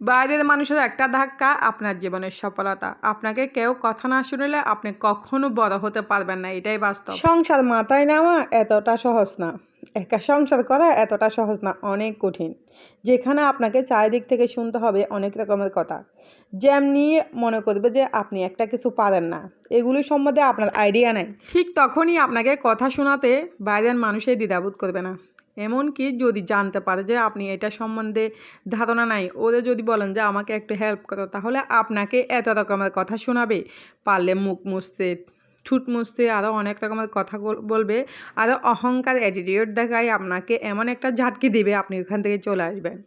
বাইরের মানুষের একটা ধাক্কা আপনার জীবনের সফলতা। আপনাকে কেউ কথা না শুনলে আপনি কখনো বড় হতে পারবেন না, এটাই বাস্তব। সংসার মাথায় নেওয়া এতটা সহজ না, একা সংসার করা এতটা সহজ না, অনেক কঠিন। যেখানে আপনাকে চারিদিক থেকে শুনতে হবে অনেক রকমের কথা, যেমনি মনে করবে যে আপনি একটা কিছু পারেন না, এগুলি সম্বন্ধে আপনার আইডিয়া নেই। ঠিক তখনই আপনাকে কথা শোনাতে বাইরের মানুষই দ্বিধাবোধ করবে না। এমনকি যদি জানতে পারে যে আপনি এটা সম্বন্ধে ধারণা নাই, ওদের যদি বলেন যে আমাকে একটু হেল্প করো, তাহলে আপনাকে এত রকমের কথা শোনাবে। পারলে মুখ মুছতে, ঠোঁট মুছতে, আরও অনেক রকমের কথা বলবে, আরও অহংকার অ্যাটিটিউড দেখায় আপনাকে এমন একটা ঝাটকি দিবে, আপনি ওখান থেকে চলে আসবেন।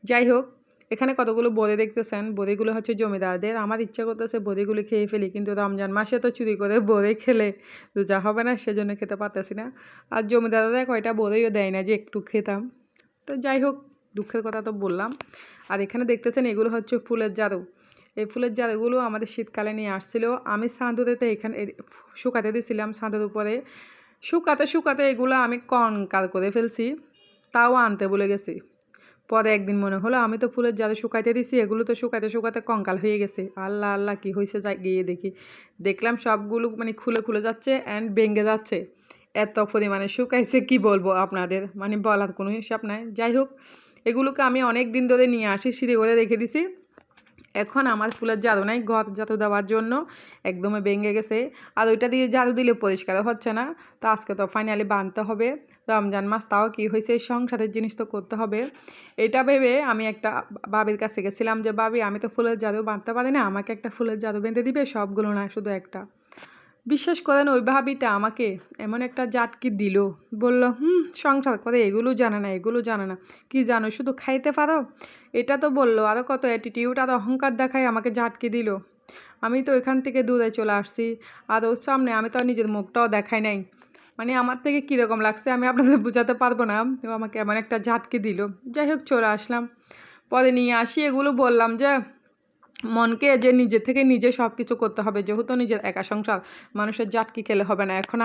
যাই হোক, এখানে কতগুলো বড়ি দেখতেছেন, বড়িগুলো হচ্ছে জমিদারদের। আমার ইচ্ছা করতেছে বড়িগুলো খেয়ে ফেলি, কিন্তু রমজান মাসে তো চুরি করে বড়ি খেলে রোজা হবে না, সেজন্য খেতে পারতেছি না। আর জমিদাররা কয়টা বড়িও দেয় না যে একটু খেতাম। তো যাই হোক, দুঃখের কথা তো বললাম। আর এখানে দেখতেছেন এগুলো হচ্ছে ফুলের ঝাড়ু। এই ফুলের ঝাড়ুগুলো আমাদের শীতকালে নিয়ে আসছিল। আমি ছাদুতে এখানে শুকাতে দিয়েছিলাম, ছাদের উপরে। শুকাতে শুকাতে এগুলো আমি কঙ্কাল করে ফেলছি, তাও আনতে ভুলে গেছি। পরে একদিন মনে হলো আমি তো ফুলের ঝাড়ু শুকাইতে দিছি, এগুলো তো শুকাতে শুকাতে কঙ্কাল হয়ে গেছে। আল্লাহ আল্লাহ, কী হয়েছে যাই গিয়ে দেখলাম সবগুলো মানে খুলে খুলে যাচ্ছে অ্যান্ড ভেঙে যাচ্ছে। এত পরিমাণে শুকাইছে কি বলবো আপনাদের, মানে বলার কোনো হিসাব নাই। যাই হোক, এগুলোকে আমি অনেক দিন ধরে নিয়ে আসি, সিঁড়ি করে রেখে দিছি। এখন আমার ফুলের ঝাড়ু নাই, ঘর ঝাড়ু দেওয়ার জন্য একদমই ভেঙে গেছে। আর ওইটা দিয়ে ঝাড়ু দিলে পরিষ্কার হচ্ছে না। তো আজকে তো ফাইনালি বাঁধতে হবে, রমজান মাস, তাও কি হয়েছে, সংসারের জিনিস তো করতে হবে। এটা ভেবে আমি একটা বাবির কাছে গেছিলাম যে বাবি, আমি তো ফুলের ঝাড়ু বাঁধতে পারি না, আমাকে একটা ফুলের ঝাড়ু বেঁধে দিবে, সবগুলো না শুধু একটা। বিশ্বাস করেন, ওই ভাবিটা আমাকে এমন একটা জাটকি দিল, বলল সংসার করে এগুলো জানে না, এগুলো জানে না। কি জানো, শুধু খাইতে পারো, এটা তো বললো। আরও কত অ্যাটিটিউড আর অহংকার দেখায় আমাকে ঝাটকি দিল। আমি তো এখান থেকে দূরে চলে আসছি, আর ওর সামনে আমি তো নিজের মুখটাও দেখাই নাই। মানে আমার থেকে কীরকম লাগছে আমি আপনাদের বোঝাতে পারবো না। তো আমাকে এমন একটা ঝাটকি দিল। যাই হোক, চলে আসলাম। পরে নিয়ে আসি এগুলো, বললাম যে মনকে যে নিজে থেকে নিজে সব কিছু করতে হবে, যেহেতু নিজের একা সংসার, মানুষের জাটকি খেলে হবে না। এখন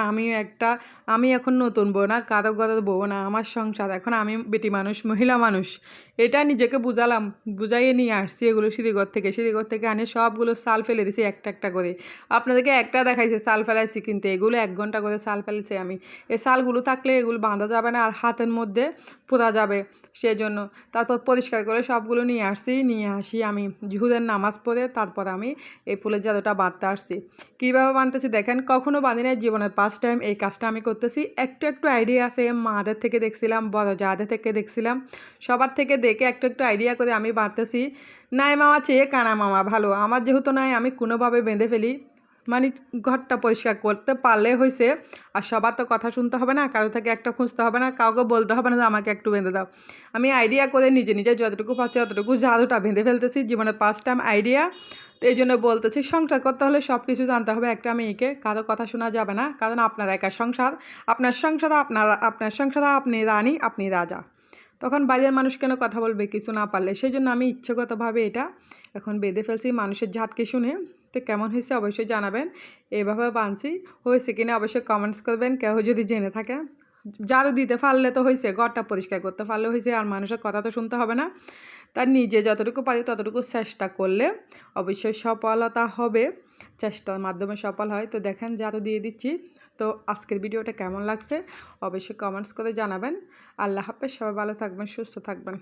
আমি এখন নতুন বউ না, কারো ঘরের বউ না, আমার সংসার, এখন আমি বেটি মানুষ, মহিলা মানুষ। এটা নিজেকে বুঝালাম, বুঝাইয়ে নিয়ে আসছি এগুলো সিঁড়িঘর থেকে আনে সবগুলো সাল ফেলে দিছি একটা একটা করে। আপনাদেরকে একটা দেখাইছে সাল ফেলাইছি, কিন্তু এগুলো 1 ঘন্টা করে সাল ফেলেছি আমি। এই সালগুলো থাকলে এগুলো বাঁধা যাবে না, আর হাতের মধ্যে পোড়া যাবে, সেজন্য। তারপর পরিষ্কার করে সবগুলো নিয়ে আসি আমি জুহুরের নামাজ পড়ে, তারপর আমি এই ফুলের ঝাড়ুটা বাঁধতে আসছি। কীভাবে বাঁধতেছি দেখেন, কখনো বাঁধি নাই জীবনের ফার্স্ট টাইম এই কাজটা আমি করতেছি। একটু একটু আইডিয়া আছে, মাদের থেকে দেখছিলাম, বড় যাদের থেকে দেখছিলাম, সবার থেকে দেখে একটু একটু আইডিয়া করে আমি বাঁধতেছি। নাই মামা চেয়ে কানা মামা ভালো, আমার যেহেতু নাই আমি কোনোভাবে বেঁধে ফেলি। মানে ঘরটা পরিষ্কার করতে পারলে হয়েছে। আর সবার তো কথা শুনতে হবে না, কারো থেকে একটা খুঁজতে হবে না, কাউকে বলতে হবে না যে আমাকে একটু বেঁধে দাও। আমি আইডিয়া করে নিজে নিজে যতটুকু পাচ্ছি ততটুকু ঝাড়ুটা বেঁধে ফেলতেছি, জীবনের ফার্স্ট টাইম আইডিয়া। তো এই জন্য বলতেছি, সংসার করতে হলে সব কিছু জানতে হবে একটা মেয়েকে, কারো কথা শোনা যাবে না, কারণ আপনার একা সংসার, আপনার সংসারে আপনি রানী, আপনি রাজা। তখন বাইরের মানুষ কেন কথা বলবে কিছু না পারলে, সেই জন্য আমি ইচ্ছাগতভাবে এটা এখন বেঁধে ফেলছি মানুষের ঝাটকে শুনে। তো কেমন হয়েছে অবশ্যই জানাবেন। এইভাবে বাঁধছি, হয়েছে কিনা অবশ্যই কমেন্টস করবেন, কেউ যদি জেনে থাকে। ঝাড়ু দিতে পারলে তো হয়েছে, ঘরটা পরিষ্কার করতে পারলে হয়েছে, আর মানুষের কথা তো শুনতে হবে না। তার নিজে যতটুকু পারি ততটুকু চেষ্টা করলে অবশ্যই সফলতা হবে, চেষ্টার মাধ্যমে সফল হয়। তো দেখেন, ঝাড়ু দিয়ে দিচ্ছি। তো আজকের ভিডিওটা কেমন লাগছে অবশ্যই কমেন্টস করে জানাবেন। আল্লাহ হাফেজ, সবাই ভালো থাকবেন, সুস্থ থাকবেন।